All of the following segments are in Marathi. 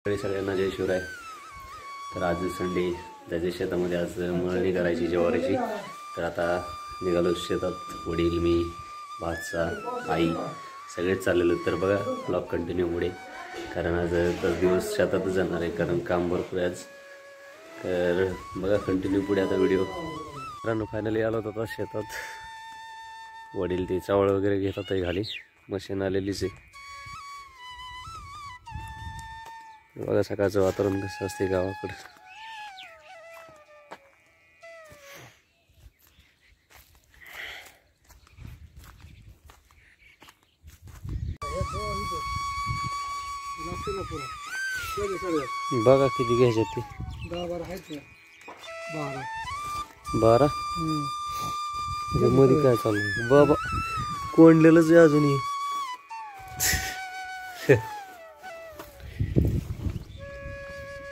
सगळ्यांना जय शिवराय। तर आज संडे, त्याच्या शेतामध्ये आज मळणी करायची ज्वारीची। तर आता निघालो शेतात, वडील, मी, भाचा, आई सगळेच चाललेलो। तर बघा ब्लॉग कंटिन्यू पुढे, कारण आज तर दिवस शेतातच जाणार आहे, कारण काम भरपूर आहे आज। तर बघा कंटिन्यू पुढे आता व्हिडिओ। मित्रांनो फायनली आलो होतो शेतात, वडील ते चावळ वगैरे घेतात आहे खाली, मशीन आलेलीच आहे। बघा सकाळचं वातावरण कसं असते गावाकडे। बघा किती घ्यायचे ते, 12 मध्ये काय चालू बाबा, कोंडलेलंच आहे अजूनही।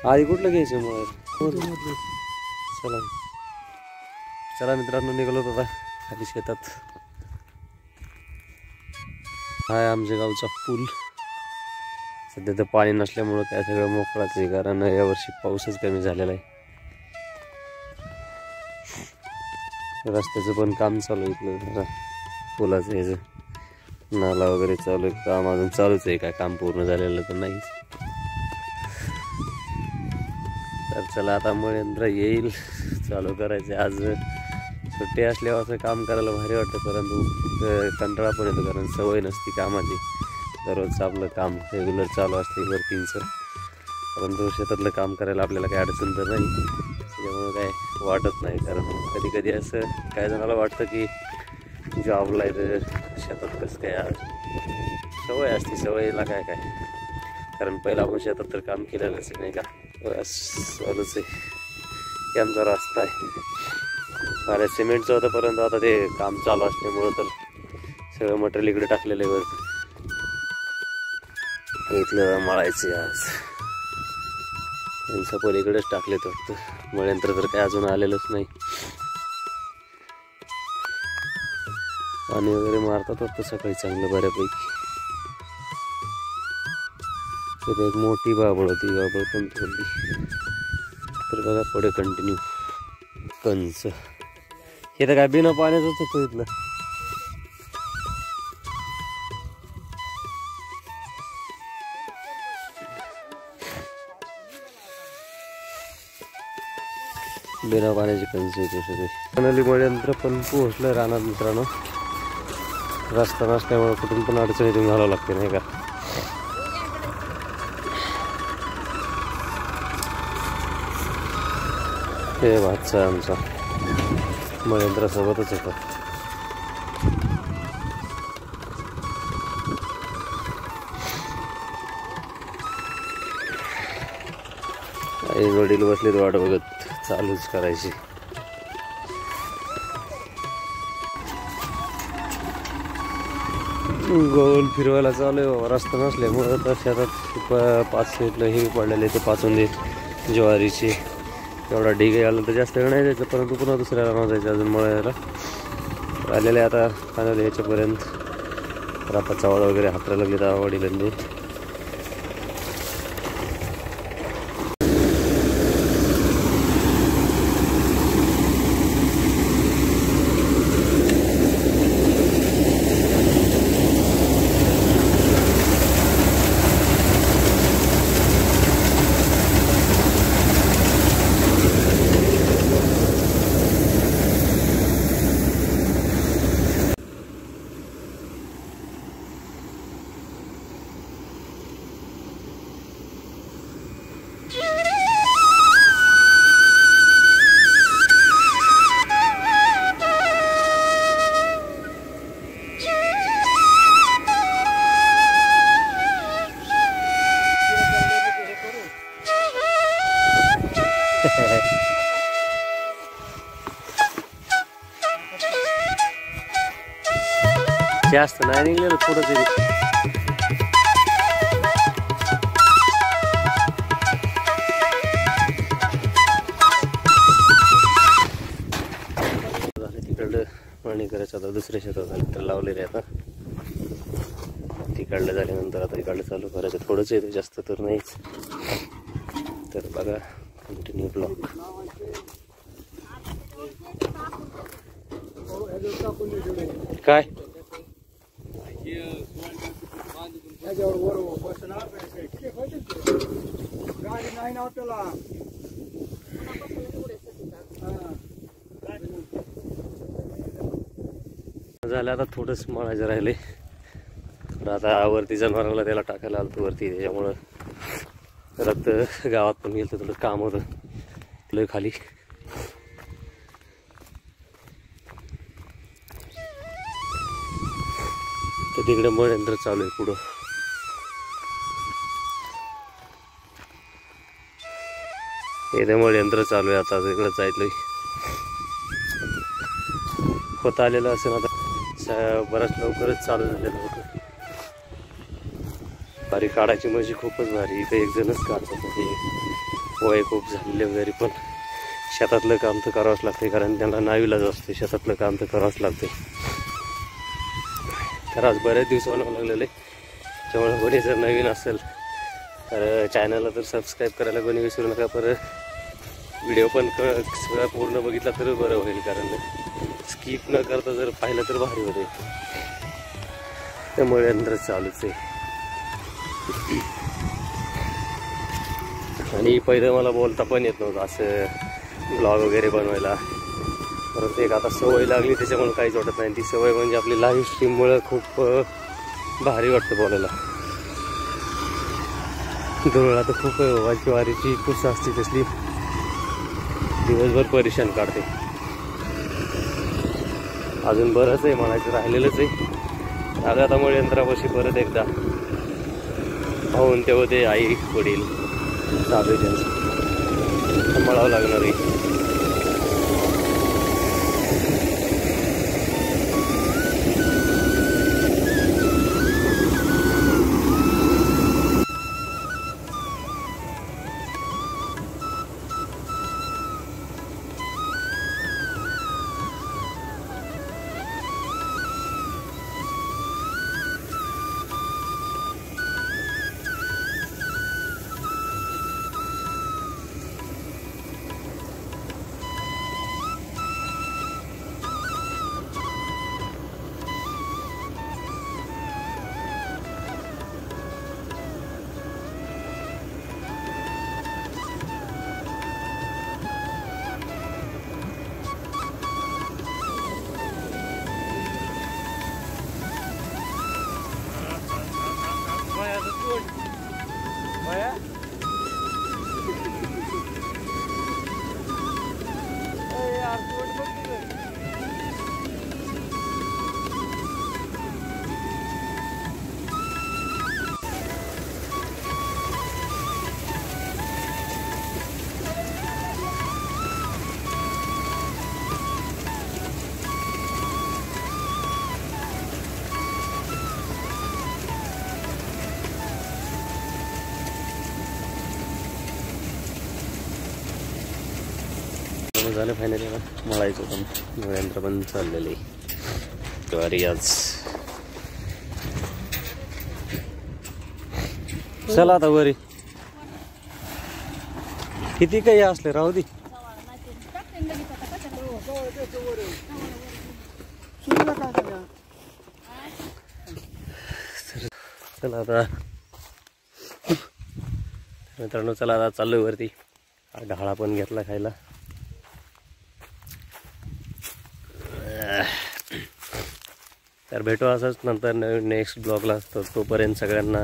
आधी कुठलं घ्यायचं मग? चला चला मित्रांनो, निघालो आता खाली शेतात। हाय आमच्या गावचा पूल। सध्या तर पाणी नसल्यामुळं काय सगळं मोकळाच आहे, कारण यावर्षी पाऊसच कमी झालेला आहे। रस्त्याचं पण काम चालू आहे इथलं, पुलाचं ह्याचं नाला वगैरे चालू आहे, काम अजून चालूच आहे, काय काम पूर्ण झालेलं तर नाही। तर चला आता मळेंद्र येईल, चालू करायचे। आज सुट्टी असल्यावर असं काम करायला भारी वाटतं, परंतु कंटाळा पण येतो, कारण सवय नसती कामाची। दररोजचं आपलं काम रेग्युलर चालू असते वर्किंगचं, परंतु शेतातलं काम करायला आपल्याला काही अडचण तर नाही, त्याच्यामुळं काय वाटत नाही। कारण कधी कधी असं काय जणाला वाटतं की जॉबला आहे शेतात कसं काय, सवय असते, सवयीला काय काय, कारण पहिलं आपण शेतात तर काम केलेलंच नाही का। चालूच आहे की आमचा रस्ता आहे, अरे सिमेंटचं होतं, परंतु आता ते काम चालू असल्यामुळं तर सगळं मटेरियल इकडे टाकलेलं आहे वरती, इथलं मळायचं आज। सपोर इकडेच टाकलेत वाटतं, मळ्यंत्र तर काय अजून आलेलंच नाही। पाणी वगैरे मारतात वाटतं सकाळी चांगलं बऱ्यापैकी। तिथे एक मोठी बाबळ होती, बाबळ पण तोडली। तर बघा पुढे कंटिन्यू कंच, हे तर काय बिना पाण्याचंच होतं इथलं। बिना पाण्याचे कंच होते सगळे। फायनली मळ्यंत्र पण पोहोचलं रानात मित्रांनो। रस्ता नसल्यामुळे कुठून पण अडचणीतून घालावं लागते नाही का। हे भातचा आमचा मळ्यंत्र सोबतच होता। आई वडील बसलेत वाट बघत, चालूच करायची। गोल फिरवायला चालू आहे बाबा, रस्ता नसल्यामुळं तर शेतात 5 फीटला हे पडलेले, ते पाचून दे ज्वारीचे। एवढा ढीग आला तर जास्त वेळ नाही जायचं, परंतु पुन्हा दुसऱ्या रानात जायचं अजून मळायला आलेले। आता फायनली ह्याच्यापर्यंत तर आता चावळ वगैरे हातरायला लागले तर वडिलांनी। जास्त नाही निघलेलं थोडं तरी। तिकडलं पाणी करायचं आता दुसऱ्या शेतात लावलेले आता। तिकडलं झाल्यानंतर आता इकडलं चालू करायचं, थोडंच येतं जास्त तर नाहीच। तर बघा कंटिन्यू ब्लॉग. काय झालं आता थोडंच मळायचं राहिले. तर आता वरती जनावराला त्याला टाकायला आलं वरती, त्याच्यामुळं परत गावात पण गेलं तर थोडं काम होतं लय खाली. तर तिकडे मळयंत्र चालू आहे पुढं. इथे मळयंत्र चालू आहे आता, तिकडं जायचंय होता आलेलं असेल आता. बराच लवकरच चालू झालेलं होतं. बारी काढायची म्हणजे खूपच भारी. इथे एक जणच काढतात, वय खूप झालेले वगैरे, पण शेतातलं काम तर करावंच लागते, कारण त्यांना नावीलाज असते. शेतातलं काम तर करावंच लागते. तर आज बरेच दिवस बनावं लागलेले, त्यामुळे कोणी जर नवीन असेल तर चॅनलला तर सबस्क्राईब करायला कोणी विसरू नका. परत व्हिडिओ पण सगळं पूर्ण बघितला तर बरं होईल, कारण स्किप न करता जर पाहिलं तर भारी होते. त्यामुळे अंदर चालूच आहे. आणि पहिलं मला बोलता पण येत नव्हतं असं ब्लॉग वगैरे बनवायला. परत एक आता सवय लागली, त्याच्यामुळे काहीच वाटत नाही. ती सवय म्हणजे आपली लाईव्ह स्ट्रीममुळे खूप भारी वाटतं बोलायला. धुळा तर खूप वारीची खूप असते, तसली दिवसभर परेशान काढते. अजून बरंच आहे म्हणायचं राहिलेलंच आहे. आलं आता मळयंत्रापाशी परत एकदा भाऊन ते होते, आई वडील चालू आहे त्यांचं, मळावं लागणार आहे. झालं फायनली. मळायचं पण मळयंत्र पण चाललेलं आहे. ज्वारी आज चला आता वरी किती काही असले राहू दे. चला आता मित्रांनो, चला आता चाललोय वरती. ढाळा पण घेतला खायला. तर भेटू असंच नंतर नेक्स्ट ब्लॉगला. तर तोपर्यंत सगळ्यांना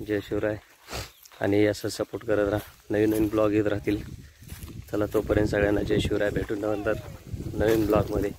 जय शिवराय, आणि असं सपोर्ट करत राहा. नवीन नवीन ब्लॉग येत राहतील. चला तोपर्यंत सगळ्यांना जय शिवराय. भेटू नंतर नवीन ब्लॉगमध्ये.